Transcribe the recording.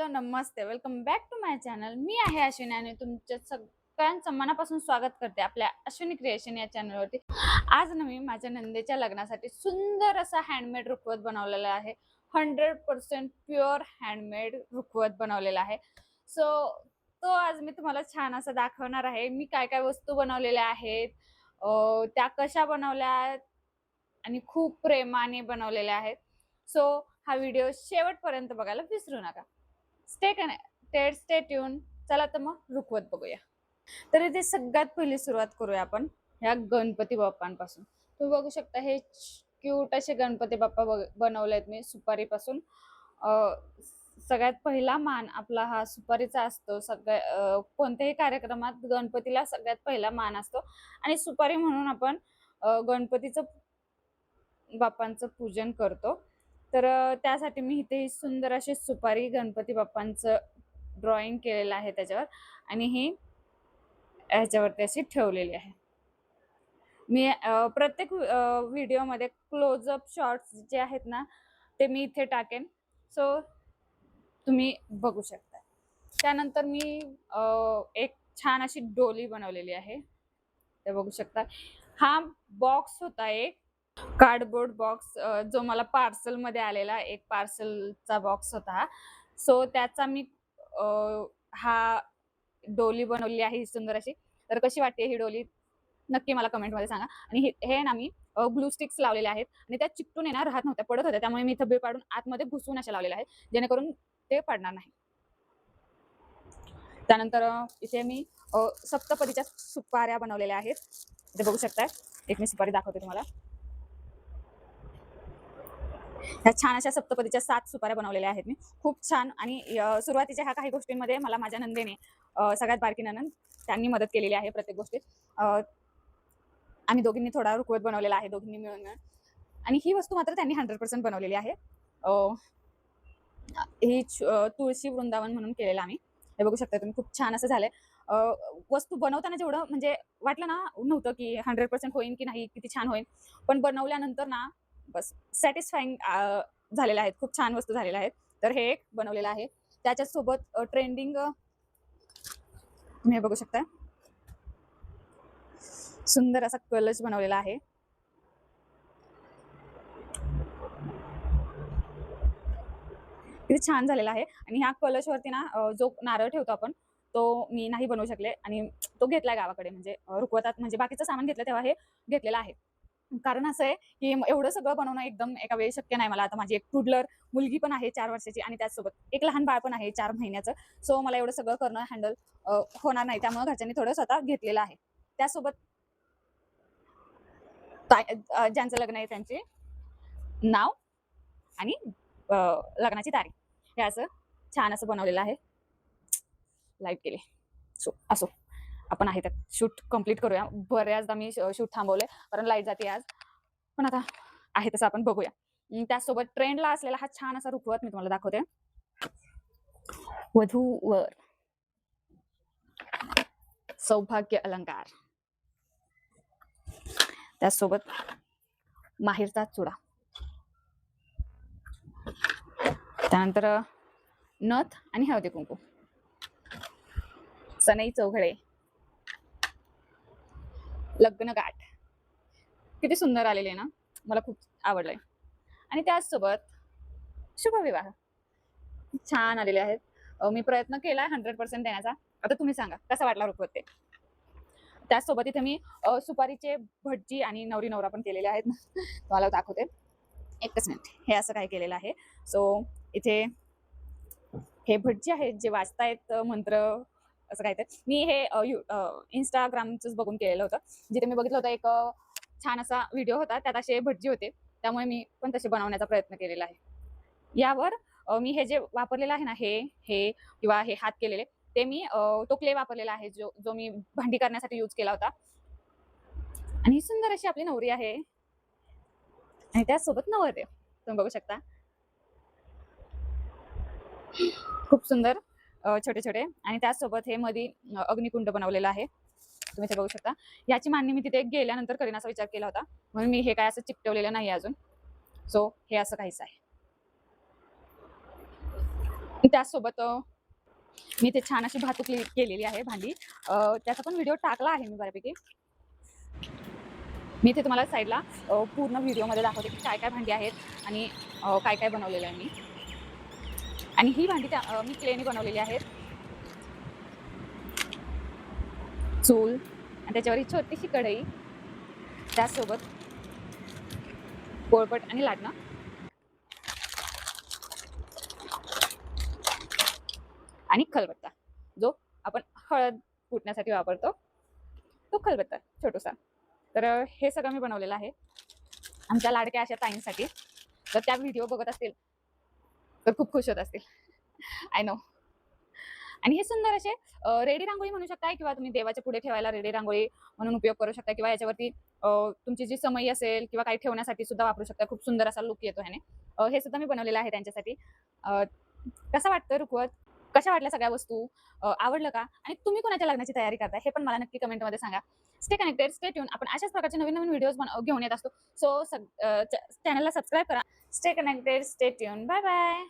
Hello नमस्ते, welcome back to my channel. मी आहे अश्विनी आणि तुमच्या सगळ्यांचं मनापासून स्वागत करते आपल्या अश्विनी क्रिएशन या चॅनलवरती. आज ना मी माझ्या नंदेच्या लग्नासाठी सुंदर असा हँडमेड रुखवत बनवलेला आहे. 100% प्युअर हँडमेड रुखवत बनवलेला आहे. सो तो आज मी तुम्हाला छान असं दाखवणार आहे. मी काय काय वस्तू बनवलेल्या आहेत, त्या कशा बनवल्या आहेत आणि खूप प्रेमाने बनवलेल्या आहेत. सो हा व्हिडिओ शेवटपर्यंत बघायला विसरू नका. Stay tune. चला तर मग रुखवत बघूया. तर इथे सगळ्यात पहिली सुरुवात करूया आपण ह्या गणपती बाप्पांपासून. तुम्ही बघू शकता हे क्यूट असे गणपती बाप्पा बनवलेत मी सुपारीपासून. सगळ्यात पहिला मान आपला हा सुपारीचा असतो. कोणत्याही कार्यक्रमात गणपतीला सगळ्यात पहिला मान असतो आणि सुपारी म्हणून आपण गणपतीचं बाप्पांचं पूजन करतो. तर त्यासाठी मी इथे सुंदर अशी सुपारी गणपती बाप्पांचं ड्रॉइंग केलेलं आहे त्याच्यावर आणि ही ह्याच्यावरती अशी ठेवलेली आहे. मी प्रत्येक व्हिडिओमध्ये क्लोजअप शॉट्स जे आहेत ना ते मी इथे टाकेन. सो तुम्ही बघू शकता. त्यानंतर मी एक छान अशी डोली बनवलेली आहे. ते बघू शकता. हा बॉक्स होता एक कार्डबोर्ड बॉक्स, जो मला पार्सल मध्ये आलेला एक पार्सलचा बॉक्स होता. सो त्याचा मी हा डोली बनवली आहे ही सुंदर अशी. तर कशी वाटते ही डोली नक्की मला कमेंट मध्ये सांगा. आणि हे ना मी ग्लू स्टिक्स लावलेले आहेत आणि त्या चिकटून येणार राहत नव्हत्या, पडत होत्या. त्यामुळे मी इथं बे पाडून आतमध्ये घुसून अशा लावलेल्या आहेत जेणेकरून ते पडणार नाही. त्यानंतर इथे मी सप्तपदीच्या सुपाऱ्या बनवलेल्या आहेत. इथे बघू शकताय. एक मी सुपारी दाखवते तुम्हाला. ह्या छान अशा सप्तपदीच्या 7 सुपाऱ्या बनवलेल्या आहेत मी. खूप छान. आणि सुरुवातीच्या ह्या काही गोष्टींमध्ये मला माझ्या नंदेने, सगळ्यात बारकी नणंद, त्यांनी मदत केलेली आहे प्रत्येक गोष्टीत. आम्ही दोघींनी थोडा रुखवत बनवलेला आहे दोघींनी मिळून. आणि ही वस्तू मात्र त्यांनी 100% बनवलेली आहे. ही तुळशी वृंदावन म्हणून केलेलं आम्ही. हे बघू शकता तुम्ही. खूप छान असं झालंय. वस्तू बनवताना जेवढं म्हणजे वाटलं ना नव्हतं की 100% होईल की नाही, किती छान होईल, पण बनवल्यानंतर ना बस सॅटिस्फाईंग झालेल्या आहेत. खूप छान वस्तू झालेल्या आहेत. तर हे एक बनवलेलं आहे. त्याच्यासोबत ट्रेंडिंग तुम्ही हे बघू शकता. सुंदर असा कलश बनवलेला आहे. किती छान झालेला आहे. आणि ह्या कलशवरती ना जो नारळ ठेवतो आपण तो मी नाही बनवू शकले आणि तो घेतलाय गावाकडे. म्हणजे रुखवतात म्हणजे बाकीचं सामान घेतलं तेव्हा हे घेतलेलं आहे. कारण असं आहे की एवढं सगळं बनवणं एकदम एका वेळी शक्य नाही मला. आता माझी एक टुडलर मुलगी पण आहे 4 वर्षाची आणि त्याचसोबत एक लहान बाळ पण आहे 4 महिन्याचं. सो मला एवढं सगळं करणं हँडल होणार नाही. त्यामुळे घरच्यांनी थोडं स्वतः घेतलेलं आहे. त्यासोबत ज्यांचं लग्न आहे त्यांचे नाव आणि लग्नाची तारीख हे असं छान असं बनवलेलं आहे. लाईट केले. सो असो आपण आहे त्यात शूट कम्प्लीट करूया. बऱ्याचदा मी शूट थांबवले कारण लाईट जाते आज, पण आता आहे तसं आपण बघूया. त्याचसोबत ट्रेंडला असलेला हा छान असा रुखवत मी तुम्हाला दाखवते. वधूवर सौभाग्य अलंकार, त्याचसोबत माहेरचा चुडा, त्यानंतर नथ आणि हळदी कुंकू, सनई चौघडे, लग्न गाठ. किती सुंदर आलेले ना, मला खूप आवडलंय. आणि त्याचसोबत शुभविवाह छान आलेले आहेत. मी प्रयत्न केलाय 100% देण्याचा. आता तुम्ही सांगा कसा वाटला रुखवत ते. त्याचसोबत इथे मी सुपारीचे भटजी आणि नवरी नवरा पण केलेले आहेत. तुम्हाला दाखवते. एकच मिनिट. हे असं काय केलेलं आहे. सो इथे हे भटजी आहेत जे वाचतायत मंत्र असं काय. तर मी हे इंस्टाग्रामच बघून केलेलं होतं. जिथे मी बघितलं होतं एक छान असा व्हिडिओ होता, त्यात असे भटजी होते. त्यामुळे मी पण तसे बनवण्याचा प्रयत्न केलेला आहे. यावर मी हे जे वापरलेलं आहे ना हे हे किंवा हे हात केलेले ते मी तो क्ले वापरलेला आहे जो जो मी भांडी करण्यासाठी यूज केला होता. आणि ही सुंदर अशी आपली नवरी आहे आणि त्यासोबत नवरदेव तुम्ही बघू शकता. खूप सुंदर छोटे छोटे. आणि त्याचसोबत हे मध्ये अग्निकुंड बनवलेलं आहे. तुम्ही ते बघू शकता. याची मांडणी मी तिथे गेल्यानंतर करीन असा विचार केला होता, म्हणून मी हे काय असं चिकटवलेलं नाही अजून. सो हे असं काहीच आहे. त्याचसोबत मी ते छान अशी भातूक केलेली आहे भांडी, त्याचा पण व्हिडिओ टाकला आहे मी बऱ्यापैकी. मी इथे तुम्हाला साईडला पूर्ण व्हिडिओमध्ये दाखवते की काय काय भांडी आहेत आणि काय काय बनवलेलं आहे मी. आणि ही भांडी मी क्लेने बनवलेली आहेत. चूल आणि त्याच्यावर ही छोटीशी कढई, त्याचसोबत पोळपट आणि लाटणं आणि खलबत्ता, जो आपण हळद कुटण्यासाठी वापरतो तो खलबत्ता छोटूसा. तर हे सगळं मी बनवलेलं आहे आमच्या लाडक्या अशा ताईंसाठी. तर त्या व्हिडिओ बघत असतील तर खूप खुश होत असतील. I know. आणि हे सुंदर असे रेडी रांगोळी म्हणू शकता किंवा तुम्ही देवाच्या पुढे ठेवायला रेडी रांगोळी म्हणून उपयोग करू शकता किंवा याच्यावरती तुमची जी समई असेल किंवा काही ठेवण्यासाठी सुद्धा वापरू शकता. खूप सुंदर असा लुक येतो ह्याने. हे सुद्धा मी बनवलेलं आहे त्यांच्यासाठी. कसं वाटतं रुखवत? कशा वाटल्या सगळ्या वस्तू? आवडलं का? आणि तुम्ही कोणाच्या लग्नाची तयारी करताय हे पण मला नक्की कमेंटमध्ये सांगा. Stay connected, stay tune. आपण अशाच प्रकारचे नवीन-नवीन व्हिडिओज घेऊन येत असतो. सो चॅनलला सबस्क्राईब करा. Stay connected, stay tuned. Bye bye.